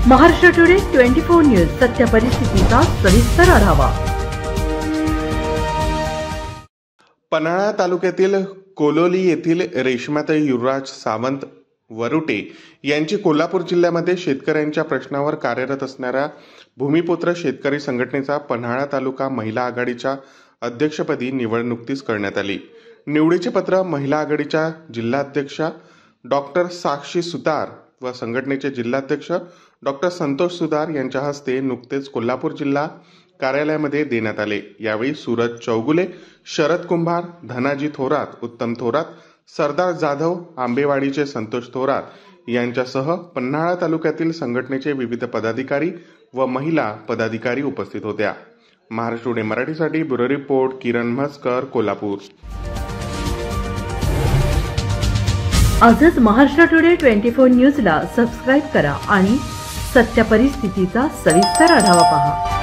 Maharashtra today 24 news सत्य परिस्थितीचा सविस्तर आढावा। पन्हाळा तालुक्यातील कोलोली येथील रेश्माताई युवराज सावंत वरुटे यांची कोल्हापूर जिल्ह्यामध्ये शेतकऱ्यांच्या प्रश्नावर कार्यरत असणाऱ्या भूमिपुत्र शेतकरी संघटनेचा पन्हाळा तालुका महिला आघाडीच्या अध्यक्षपदी निवड नुकतीच करण्यात आली। निवडीचे पत्र महिला आघाडीच्या जिल्हाध्यक्षा डॉक्टर साक्षी सुतार व संघटनेचे जिल्हाध्यक्ष डॉक्टर संतोष सुतार यांच्या हस्ते नुकतेच कोल्हापूर जिल्हा कार्यालयामध्ये देण्यात आले। यावेळी सूरज चौगुले, शरद कुंभार, धनाजी थोरात, उत्तम थोरात, सरदार जाधव, आंबेवाडीचे संतोष थोरात यांच्यासह पन्हाळा तालुक्यातील संघटनेचे विविध पदाधिकारी व महिला पदाधिकारी उपस्थित होत्या। महाराष्ट्र टुडे मराठीसाठी ब्युरो रिपोर्ट किरण म्हसकर, कोल्हापूर। आजच महाराष्ट्र टुडे 24 न्यूजला सबस्क्राइब करा आणि सत्य परिस्थितीचा सविस्तर आढावा पहा।